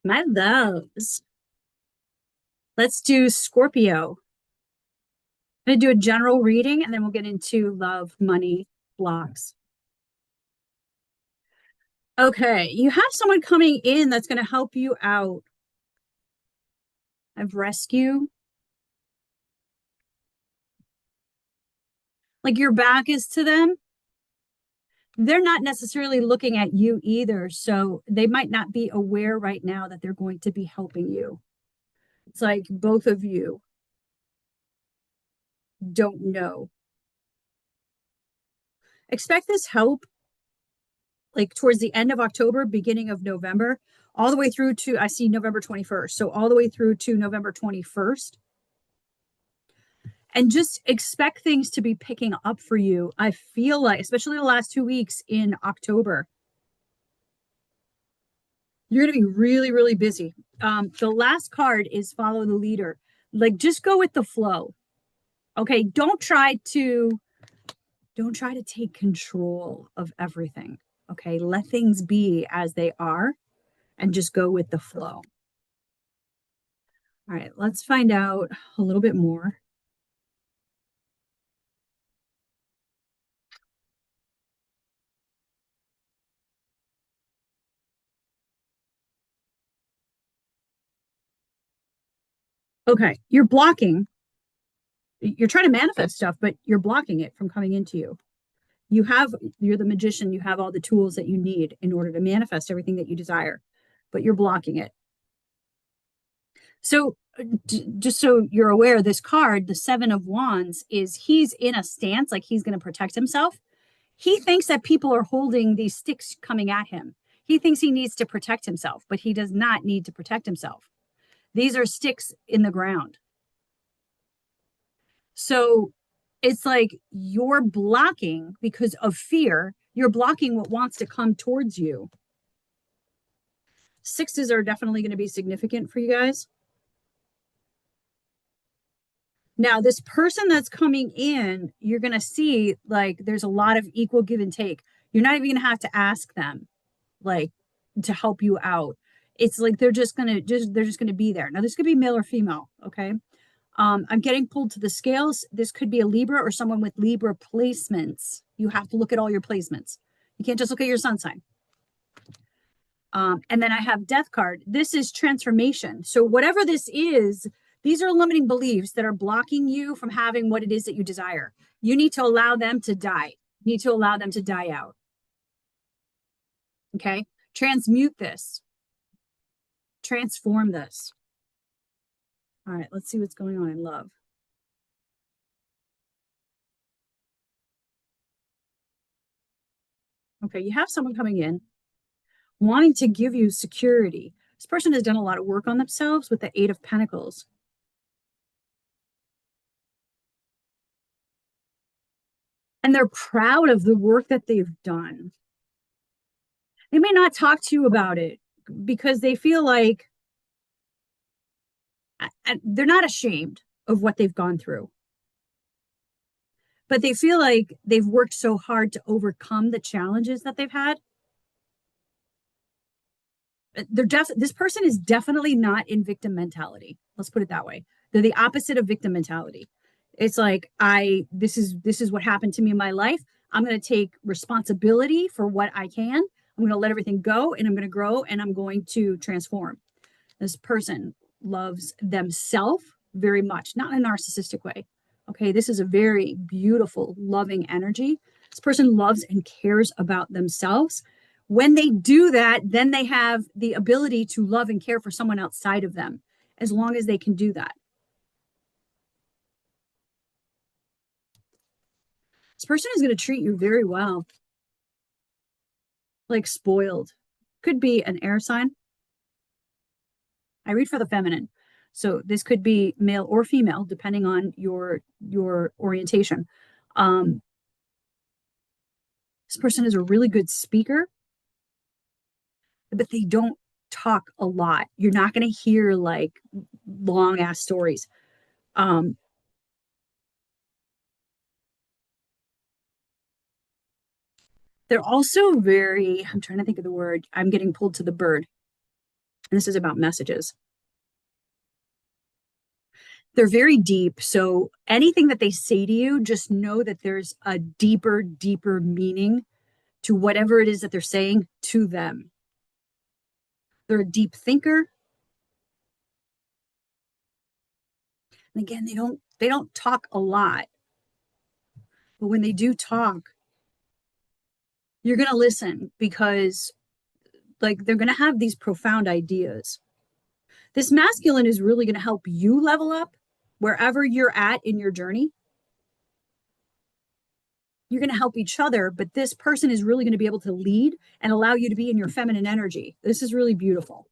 My loves. Let's do Scorpio. I'm going to do a general reading and then we'll get into love, money, blocks. Okay, you have someone coming in that's going to help you out. Of rescue. Like your back is to them. They're not necessarily looking at you either. So they might not be aware right now that they're going to be helping you. It's like both of you don't know. Expect this help like towards the end of October, beginning of November, all the way through to, I see November 21st. So all the way through to November 21st. And just expect things to be picking up for you. I feel like, especially the last 2 weeks in October, you're going to be really, really busy. The last card is follow the leader. Like just go with the flow. Okay. Don't try to take control of everything. Okay. Let things be as they are and just go with the flow. All right, let's find out a little bit more. Okay, you're trying to manifest stuff, but you're blocking it from coming into you. You're the magician, you have all the tools that you need in order to manifest everything that you desire, but you're blocking it. So, just so you're aware, this card, the Seven of Wands, is he's in a stance like he's going to protect himself. He thinks that people are holding these sticks coming at him. He thinks he needs to protect himself, but he does not need to protect himself. These are sticks in the ground. So it's like you're blocking because of fear, you're blocking what wants to come towards you. Sixes are definitely going to be significant for you guys. Now, this person that's coming in, you're going to see like there's a lot of equal give and take. You're not even going to have to ask them like to help you out. It's like they're just going to be there. Now, this could be male or female, okay? I'm getting pulled to the scales. This could be a Libra or someone with Libra placements. You have to look at all your placements. You can't just look at your sun sign. And then I have death card. This is transformation. So whatever this is, these are limiting beliefs that are blocking you from having what it is that you desire. You need to allow them to die. You need to allow them to die out. Okay. Transmute this. Transform this. All right. Let's see what's going on in love. Okay. You have someone coming in wanting to give you security. This person has done a lot of work on themselves with the Eight of Pentacles. And they're proud of the work that they've done. They may not talk to you about it because they feel like they're not ashamed of what they've gone through, but they feel like they've worked so hard to overcome the challenges that they've had. This person is definitely not in victim mentality. Let's put it that way. They're the opposite of victim mentality. It's like this is what happened to me in my life. I'm going to take responsibility for what I can. I'm going to let everything go and I'm going to grow and I'm going to transform. This person loves themselves very much, not in a narcissistic way. Okay, this is a very beautiful, loving energy. This person loves and cares about themselves. When they do that, then they have the ability to love and care for someone outside of them, as long as they can do that. This person is going to treat you very well, like spoiled. Could be an air sign. I read for the feminine. So this could be male or female, depending on your orientation. Um, this person is a really good speaker, but they don't talk a lot. You're not going to hear like long ass stories. Um, they're also very, I'm trying to think of the word, I'm getting pulled to the bird. And this is about messages. They're very deep. So anything that they say to you, just know that there's a deeper, deeper meaning to whatever it is that they're saying to them. They're a deep thinker. And again, they don't talk a lot, but when they do talk, you're going to listen because like they're going to have these profound ideas. This masculine is really going to help you level up wherever you're at in your journey. You're going to help each other, but this person is really going to be able to lead and allow you to be in your feminine energy. This is really beautiful.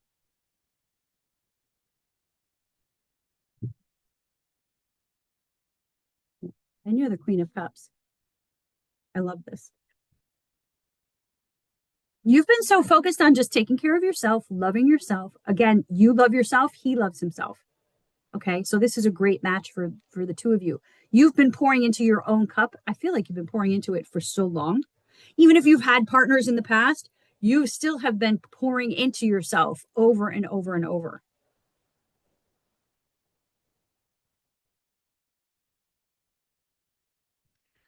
And you're the Queen of Cups. I love this. You've been so focused on just taking care of yourself, loving yourself. Again, you love yourself, he loves himself. Okay, so this is a great match for the two of you. You've been pouring into your own cup. I feel like you've been pouring into it for so long. Even if you've had partners in the past, you still have been pouring into yourself over and over and over.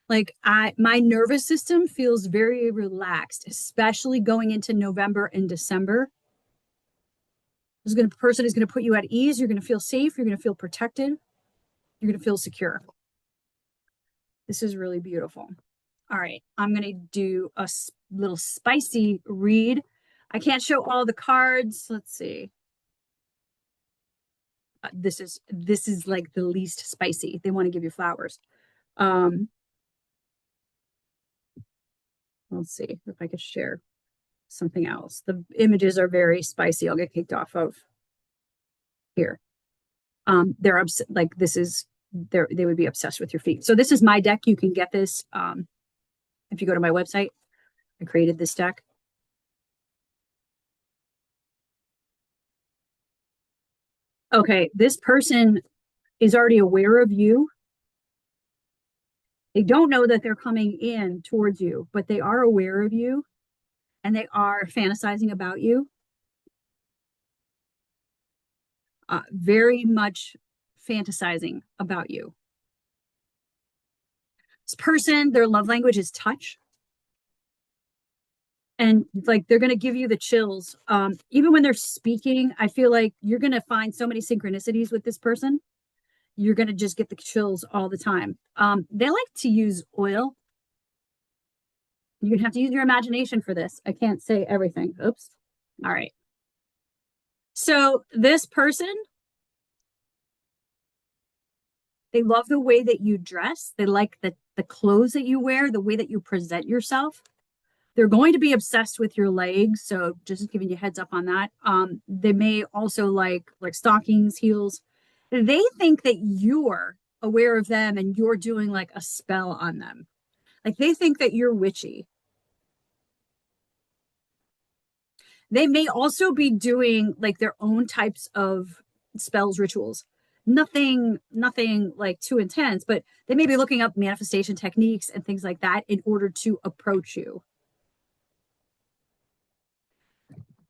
Like my nervous system feels very relaxed, especially going into November and December. This person is going to put you at ease. You're going to feel safe. You're going to feel protected. You're going to feel secure. This is really beautiful. All right, I'm going to do a little spicy read. I can't show all the cards. Let's see. This is like the least spicy. They want to give you flowers. Um, let's see if I could share something else. The images are very spicy. I'll get kicked off of here. They're like this is they would be obsessed with your feet. So this is my deck. You can get this if you go to my website. I created this deck. Okay, this person is already aware of you. They don't know that they're coming in towards you, but they are aware of you and they are fantasizing about you. Very much fantasizing about you. This person, their love language is touch. And like they're going to give you the chills. Even when they're speaking, I feel like you're going to find so many synchronicities with this person. You're going to just get the chills all the time. They like to use oil. You're going to have to use your imagination for this. I can't say everything. Oops. All right. So this person, they love the way that you dress. They like the clothes that you wear, the way that you present yourself. They're going to be obsessed with your legs. So just giving you a heads up on that. They may also like stockings, heels. They think that you're aware of them and you're doing like a spell on them. Like they think that you're witchy. They may also be doing like their own types of spells, rituals. Nothing like too intense, but they may be looking up manifestation techniques and things like that in order to approach you.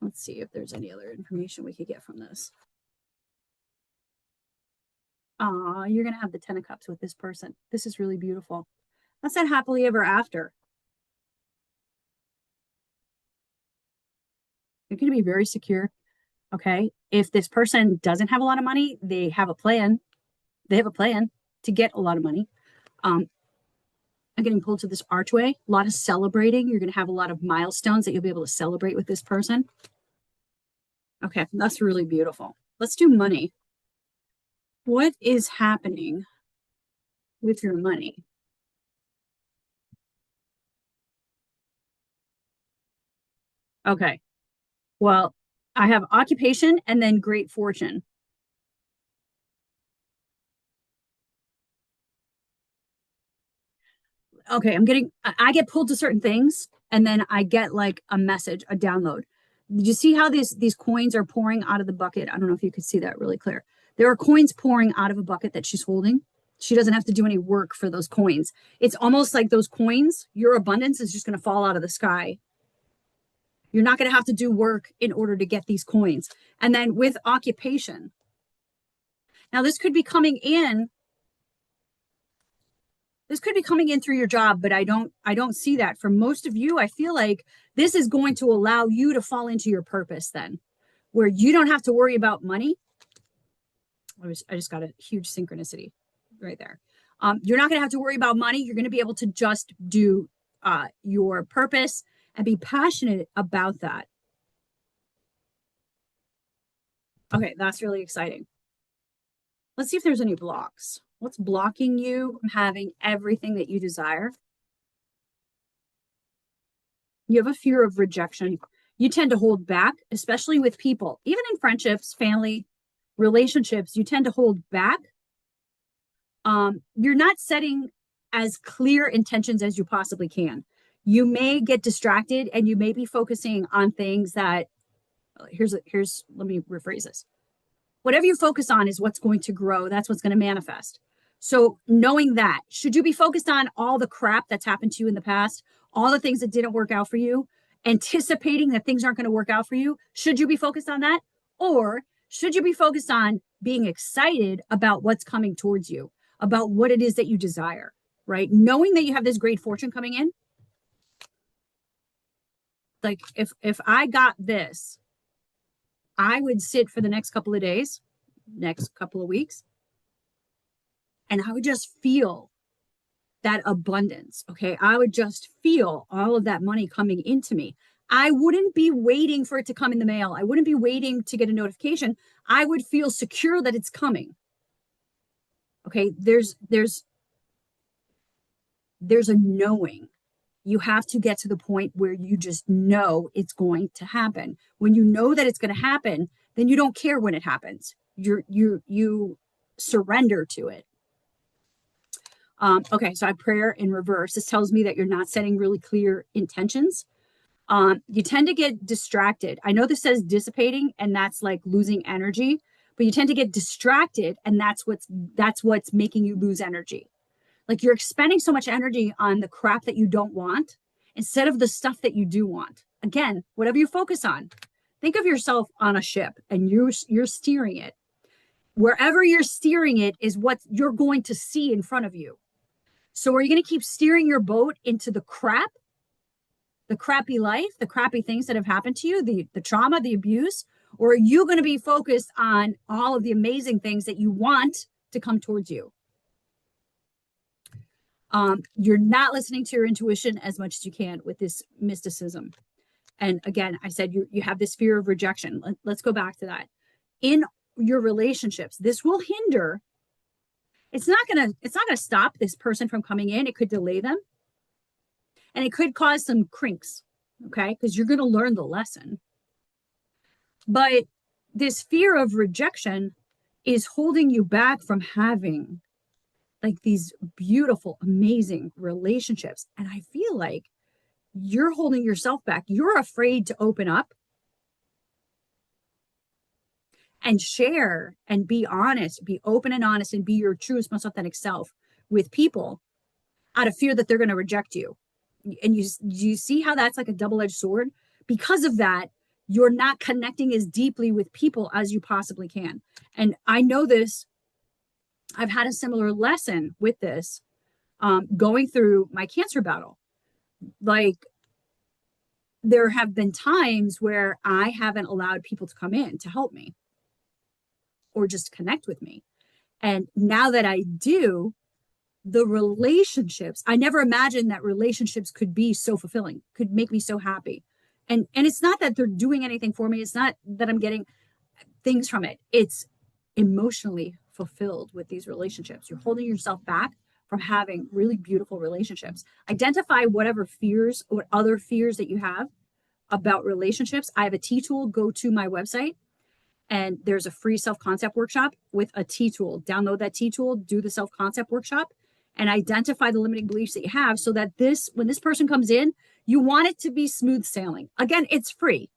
Let's see if there's any other information we could get from this. You're going to have the 10 of Cups with this person. This is really beautiful. That's that happily ever after. You're going to be very secure. Okay. If this person doesn't have a lot of money, they have a plan. They have a plan to get a lot of money. I'm getting pulled to this archway. A lot of celebrating. You're going to have a lot of milestones that you'll be able to celebrate with this person. Okay. That's really beautiful. Let's do money. What is happening with your money? Okay. Well, I have occupation and then great fortune. Okay, I get pulled to certain things and then I get like a message, a download. Did you see how these coins are pouring out of the bucket? I don't know if you could see that really clear. There are coins pouring out of a bucket that she's holding. She doesn't have to do any work for those coins. It's almost like those coins, your abundance is just going to fall out of the sky. You're not going to have to do work in order to get these coins. And then with occupation, now this could be coming in. This could be coming in through your job, but I don't see that. For most of you, I feel like this is going to allow you to fall into your purpose then, where you don't have to worry about money. I just got a huge synchronicity right there. You're not going to have to worry about money. You're going to be able to just do your purpose and be passionate about that. Okay, that's really exciting. Let's see if there's any blocks. What's blocking you from having everything that you desire? You have a fear of rejection. You tend to hold back, especially with people, even in friendships, family, relationships, you tend to hold back. You're not setting as clear intentions as you possibly can. You may get distracted and you may be focusing on things that, let me rephrase this. Whatever you focus on is what's going to grow. That's what's going to manifest. So knowing that, should you be focused on all the crap that's happened to you in the past, all the things that didn't work out for you, anticipating that things aren't going to work out for you? Should you be focused on that? Or should you be focused on being excited about what's coming towards you, about what it is that you desire, right? Knowing that you have this great fortune coming in. Like if I got this, I would sit for the next couple of days, next couple of weeks, and I would just feel that abundance. Okay. I would just feel all of that money coming into me. I wouldn't be waiting for it to come in the mail. I wouldn't be waiting to get a notification. I would feel secure that it's coming. Okay. There's a knowing. You have to get to the point where you just know it's going to happen. When you know that it's going to happen, then you don't care when it happens. You surrender to it. Okay, so I have prayer in reverse. This tells me that you're not setting really clear intentions. You tend to get distracted. I know this says dissipating, and that's like losing energy, but you tend to get distracted, and that's what's making you lose energy. Like you're expending so much energy on the crap that you don't want instead of the stuff that you do want. Again, whatever you focus on, think of yourself on a ship and you're steering it. Wherever you're steering it is what you're going to see in front of you. So are you going to keep steering your boat into the crap, the crappy life, the crappy things that have happened to you, the trauma, the abuse? Or are you going to be focused on all of the amazing things that you want to come towards you? You're not listening to your intuition as much as you can with this mysticism. And again, I said you have this fear of rejection. Let's go back to that. In your relationships, this will hinder. It's not gonna stop this person from coming in. It could delay them. And it could cause some crinks, okay? Because you're gonna learn the lesson. But this fear of rejection is holding you back from having like these beautiful, amazing relationships. And I feel like you're holding yourself back. You're afraid to open up and share and be honest, be open and honest and be your truest, most authentic self with people out of fear that they're going to reject you. And you see how that's like a double-edged sword? Because of that, you're not connecting as deeply with people as you possibly can. And I know this. I've had a similar lesson with this going through my cancer battle. Like, there have been times where I haven't allowed people to come in to help me or just connect with me. And now that I do, the relationships, I never imagined that relationships could be so fulfilling, could make me so happy. And it's not that they're doing anything for me. It's not that I'm getting things from it. It's emotionally fulfilled with these relationships. You're holding yourself back from having really beautiful relationships. Identify whatever fears or other fears that you have about relationships. I have a T tool. Go to my website and there's a free self-concept workshop with a T tool. Download that T tool, do the self-concept workshop, and identify the limiting beliefs that you have so that when this person comes in, you want it to be smooth sailing. Again, it's free.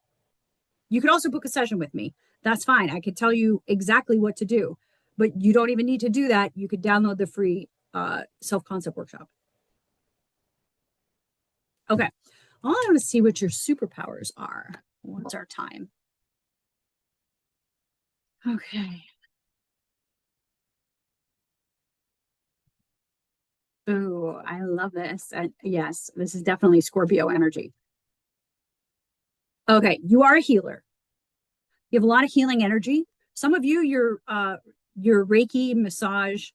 You could also book a session with me. That's fine. I could tell you exactly what to do, but you don't even need to do that. You could download the free self-concept workshop. Okay. I want to see what your superpowers are. What's our time? Okay. Ooh, I love this. Yes, this is definitely Scorpio energy. Okay, you are a healer. You have a lot of healing energy. Some of you, your Reiki, massage,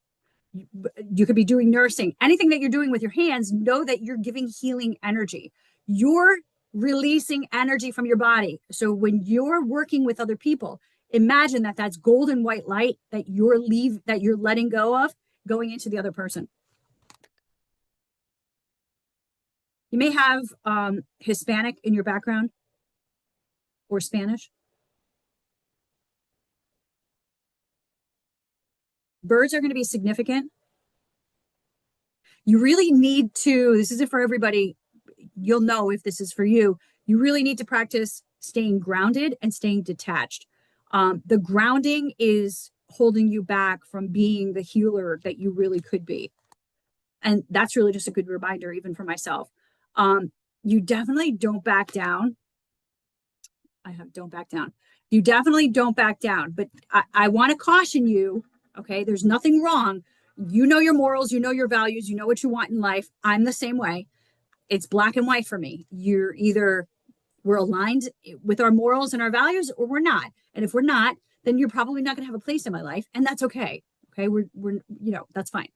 you could be doing nursing. Anything that you're doing with your hands, know that you're giving healing energy. You're releasing energy from your body. So when you're working with other people, imagine that that's golden white light that you're letting go of, going into the other person. You may have Hispanic in your background or Spanish. Birds are going to be significant. You really need to, this isn't for everybody. You'll know if this is for you. You really need to practice staying grounded and staying detached. The grounding is holding you back from being the healer that you really could be. And that's really just a good reminder, even for myself. You definitely don't back down. I have don't back down. You definitely don't back down. But I want to caution you, okay? There's nothing wrong. You know your morals, you know your values, you know what you want in life. I'm the same way. It's black and white for me. You're either we're aligned with our morals and our values or we're not. And if we're not, then you're probably not going to have a place in my life. And that's okay. Okay. That's fine.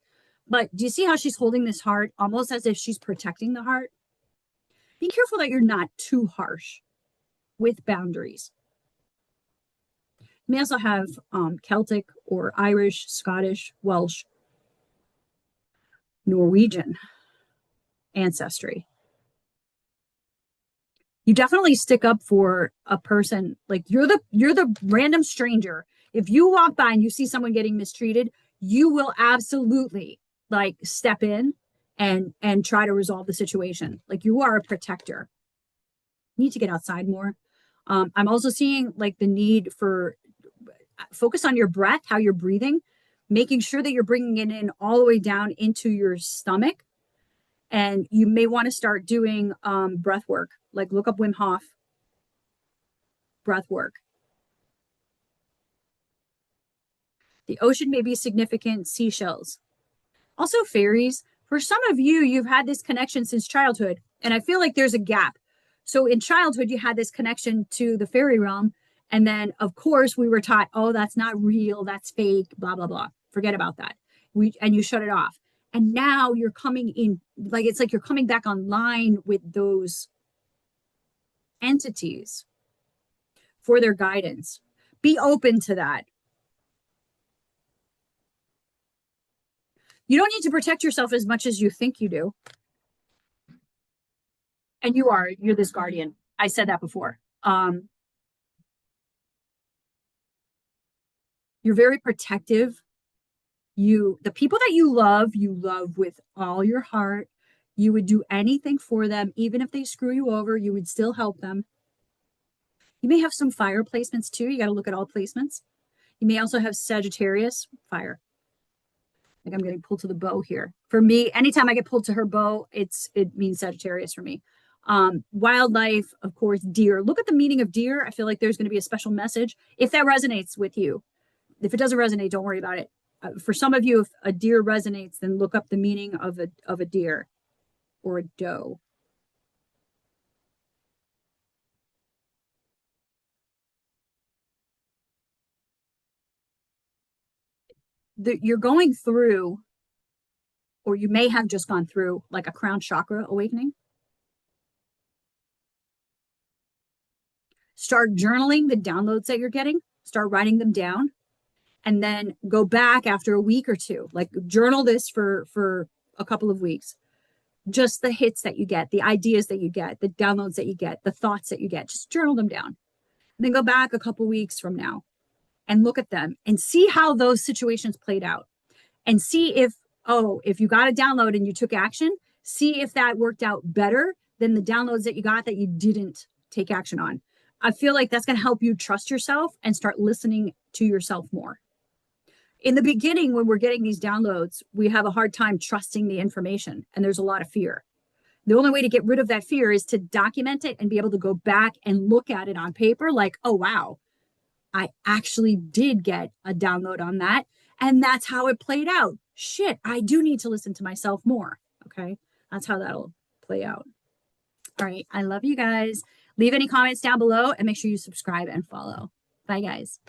But do you see how she's holding this heart almost as if she's protecting the heart? Be careful that you're not too harsh with boundaries. You may also have Celtic or Irish, Scottish, Welsh, Norwegian ancestry. You definitely stick up for a person. Like you're the random stranger. If you walk by and you see someone getting mistreated, you will absolutely like step in and try to resolve the situation. Like you are a protector. You need to get outside more. I'm also seeing like the need for focus on your breath, how you're breathing, making sure that you're bringing it in all the way down into your stomach. And you may want to start doing breath work, like look up Wim Hof breath work. The ocean may be significant, seashells. Also, fairies. For some of you, you've had this connection since childhood, and I feel like there's a gap. So in childhood, you had this connection to the fairy realm. And then, of course, we were taught, oh, that's not real, that's fake, blah, blah, blah. Forget about that. And you shut it off. And now you're coming in, like it's like you're coming back online with those entities for their guidance. Be open to that. You don't need to protect yourself as much as you think you do. And you're this guardian. I said that before. You're very protective. The people that you love with all your heart. You would do anything for them, even if they screw you over, you would still help them. You may have some fire placements too. You got to look at all placements. You may also have Sagittarius, fire. Like I'm getting pulled to the bow here. For me, anytime I get pulled to her bow, it means Sagittarius for me. Wildlife, of course, deer. Look at the meaning of deer. I feel like there's going to be a special message if that resonates with you. If it doesn't resonate, don't worry about it. For some of you, if a deer resonates, then look up the meaning of a deer or a doe. You're going through, or you may have just gone through, like a crown chakra awakening. Start journaling the downloads that you're getting. Start writing them down. And then go back after a week or two. Like journal this for a couple of weeks. Just the hits that you get, the ideas that you get, the downloads that you get, the thoughts that you get. Just journal them down. And then go back a couple weeks from now and look at them and see how those situations played out. And see if you got a download and you took action, see if that worked out better than the downloads that you got that you didn't take action on. I feel like that's going to help you trust yourself and start listening to yourself more. In the beginning, when we're getting these downloads, we have a hard time trusting the information and there's a lot of fear. The only way to get rid of that fear is to document it and be able to go back and look at it on paper like, oh, wow, I actually did get a download on that. And that's how it played out. Shit, I do need to listen to myself more. Okay. That's how that'll play out. All right. I love you guys. Leave any comments down below and make sure you subscribe and follow. Bye, guys.